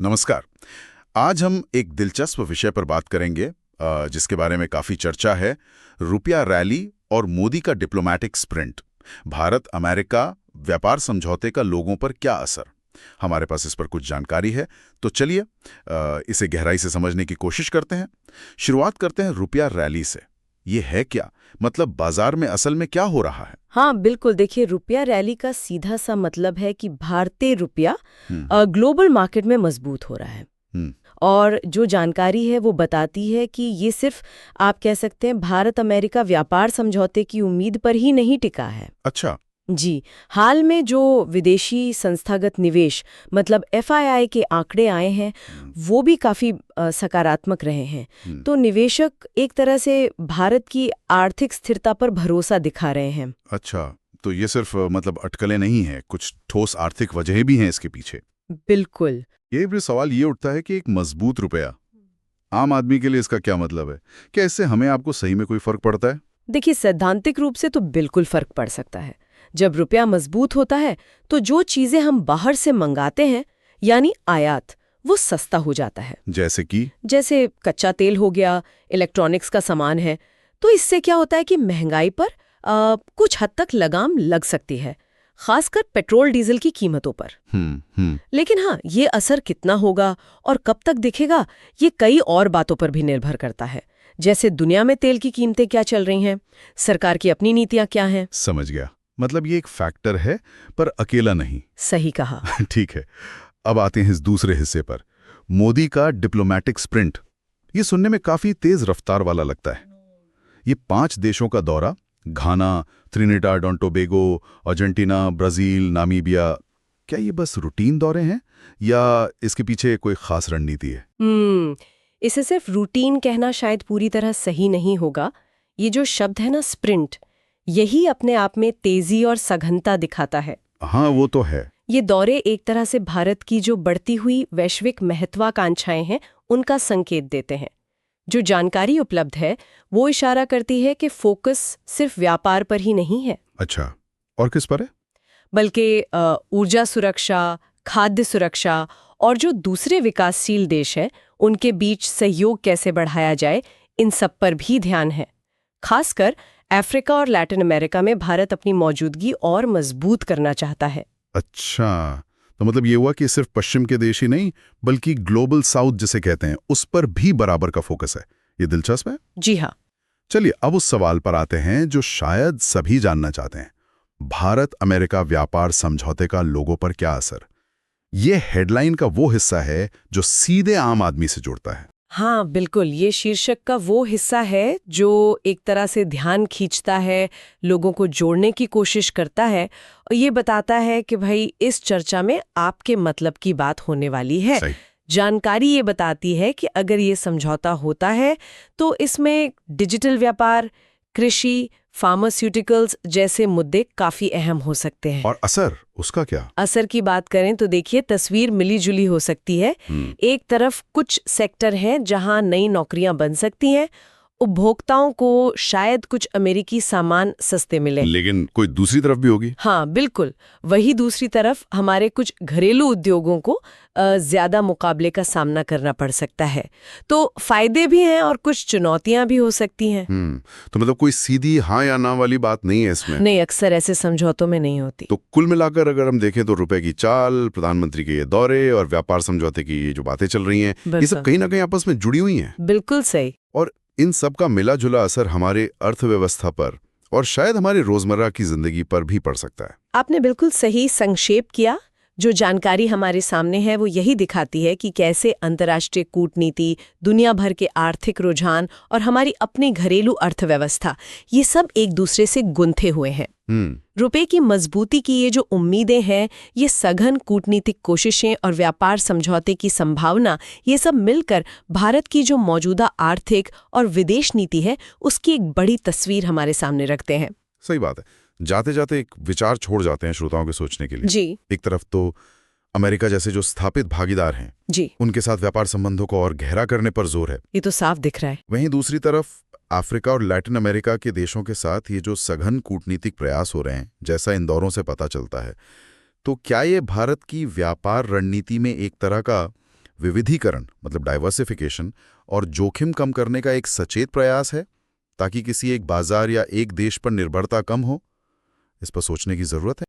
नमस्कार। आज हम एक दिलचस्प विषय पर बात करेंगे जिसके बारे में काफी चर्चा है। रुपया रैली और मोदी का डिप्लोमैटिक स्प्रिंट। भारत अमेरिका व्यापार समझौते का लोगों पर क्या असर। हमारे पास इस पर कुछ जानकारी है, तो चलिए इसे गहराई से समझने की कोशिश करते हैं। शुरुआत करते हैं रुपया रैली से। ये है क्या? मतलब बाजार में असल में क्या हो रहा है? हाँ बिल्कुल, देखिए रुपया रैली का सीधा सा मतलब है कि भारतीय रुपया ग्लोबल मार्केट में मजबूत हो रहा है। और जो जानकारी है वो बताती है कि ये सिर्फ आप कह सकते हैं भारत अमेरिका व्यापार समझौते की उम्मीद पर ही नहीं टिका है। अच्छा। जी, हाल में जो विदेशी संस्थागत निवेश मतलब FII के आंकड़े आए हैं वो भी काफी सकारात्मक रहे हैं। तो निवेशक एक तरह से भारत की आर्थिक स्थिरता पर भरोसा दिखा रहे हैं। अच्छा, तो ये सिर्फ मतलब अटकलें नहीं हैं, कुछ ठोस आर्थिक वजहें भी हैं इसके पीछे। बिल्कुल। ये भी सवाल ये उठता है कि एक मजबूत रुपया आम आदमी के लिए इसका क्या मतलब है? क्या इससे हमें आपको सही में कोई फर्क पड़ता है? देखिए सैद्धांतिक रूप से तो बिल्कुल फर्क पड़ सकता है। जब रुपया मजबूत होता है तो जो चीजें हम बाहर से मंगाते हैं यानी आयात, वो सस्ता हो जाता है। जैसे कच्चा तेल हो गया, इलेक्ट्रॉनिक्स का सामान है। तो इससे क्या होता है कि महंगाई पर कुछ हद तक लगाम लग सकती है, खासकर पेट्रोल डीजल की कीमतों पर। लेकिन हाँ, ये असर कितना होगा और कब तक दिखेगा, ये कई और बातों पर भी निर्भर करता है। जैसे दुनिया में तेल की कीमतें क्या चल रही हैं, सरकार की अपनी नीतियां क्या हैं। समझ गया। मतलब ये एक फैक्टर है पर अकेला नहीं। सही कहा। ठीक है, अब आते हैं इस दूसरे हिस्से पर, मोदी का डिप्लोमैटिक स्प्रिंट। ये सुनने में काफी तेज रफ्तार वाला लगता है। ये 5 देशों का दौरा, घाना, त्रिनिडाद और टोबैगो, अर्जेंटीना, ब्राजील, नामीबिया, क्या ये बस रूटीन दौरे हैं या इसके पीछे कोई खास रणनीति है? इसे सिर्फ रूटीन कहना शायद पूरी तरह सही नहीं होगा। ये जो शब्द है ना, स्प्रिंट, यही अपने आप में तेजी और सघनता दिखाता है। हाँ, वो तो है। ये दौरे एक तरह से भारत की जो बढ़ती हुई वैश्विक महत्वाकांक्षाएं हैं उनका संकेत देते हैं। जो जानकारी उपलब्ध है वो इशारा करती है कि फोकस सिर्फ व्यापार पर ही नहीं है। अच्छा, और किस पर है? बल्कि ऊर्जा सुरक्षा, खाद्य सुरक्षा और जो दूसरे विकासशील देश हैं उनके बीच सहयोग कैसे बढ़ाया जाए, इन सब पर भी ध्यान है। खासकर अफ्रीका और लैटिन अमेरिका में भारत अपनी मौजूदगी और मजबूत करना चाहता है। अच्छा, तो मतलब ये हुआ कि सिर्फ पश्चिम के देश ही नहीं बल्कि ग्लोबल साउथ जिसे कहते हैं उस पर भी बराबर का फोकस है। ये दिलचस्प है। जी हाँ। चलिए अब उस सवाल पर आते हैं जो शायद सभी जानना चाहते हैं। भारत अमेरिका व्यापार समझौते का लोगों पर क्या असर? ये हेडलाइन का वो हिस्सा है जो सीधे आम आदमी से जुड़ता है। हाँ बिल्कुल, ये शीर्षक का वो हिस्सा है जो एक तरह से ध्यान खींचता है, लोगों को जोड़ने की कोशिश करता है और ये बताता है कि भाई इस चर्चा में आपके मतलब की बात होने वाली है। सही। जानकारी ये बताती है कि अगर ये समझौता होता है तो इसमें डिजिटल व्यापार, कृषि, फार्मास्यूटिकल्स जैसे मुद्दे काफी अहम हो सकते हैं। और असर उसका क्या? असर की बात करें तो देखिए तस्वीर मिली जुली हो सकती है। एक तरफ कुछ सेक्टर हैं जहां नई नौकरियां बन सकती हैं, उपभोक्ताओं को शायद कुछ अमेरिकी सामान सस्ते मिले। लेकिन कोई दूसरी तरफ भी होगी। हाँ बिल्कुल, वही दूसरी तरफ हमारे कुछ घरेलू उद्योगों को ज्यादा मुकाबले का सामना करना पड़ सकता है। तो फायदे भी हैं और कुछ चुनौतियां भी हो सकती हैं। तो मतलब कोई सीधी हाँ या ना वाली बात नहीं है इसमें। नहीं, अक्सर ऐसे समझौतों में नहीं होती। तो कुल मिलाकर अगर हम देखें तो रुपए की चाल, प्रधानमंत्री के ये दौरे और व्यापार समझौते की ये जो बातें चल रही हैं, ये सब कहीं ना कहीं आपस में जुड़ी हुई हैं। बिल्कुल सही। और इन सब का मिला जुला असर हमारे अर्थव्यवस्था पर और शायद हमारी रोजमर्रा की जिंदगी पर भी पड़ सकता है। आपने बिल्कुल सही संक्षेप किया। जो जानकारी हमारे सामने है वो यही दिखाती है कि कैसे अंतर्राष्ट्रीय कूटनीति, दुनिया भर के आर्थिक रुझान और हमारी अपनी घरेलू अर्थव्यवस्था, ये सब एक दूसरे से गुंथे हुए हैं। रुपए की मजबूती की ये जो उम्मीदें हैं, ये सघन कूटनीतिक कोशिशें और व्यापार समझौते की संभावना, ये सब मिलकर भारत की जो मौजूदा आर्थिक और विदेश नीति है उसकी एक बड़ी तस्वीर हमारे सामने रखते हैं। सही बात है। जाते जाते एक विचार छोड़ जाते हैं श्रोताओं के सोचने के लिए। जी। एक तरफ तो अमेरिका जैसे जो स्थापित भागीदार हैं, जी, उनके साथ व्यापार संबंधों को और गहरा करने पर जोर है। ये तो साफ दिख रहा है। वहीं दूसरी तरफ अफ्रीका और लैटिन अमेरिका के देशों के साथ ये जो सघन कूटनीतिक प्रयास हो रहे हैं, जैसा इन दौरों से पता चलता है, तो क्या ये भारत की व्यापार रणनीति में एक तरह का विविधीकरण मतलब डाइवर्सिफिकेशन और जोखिम कम करने का एक सचेत प्रयास है, ताकि किसी एक बाजार या एक देश पर निर्भरता कम हो? इस पर सोचने की जरूरत है।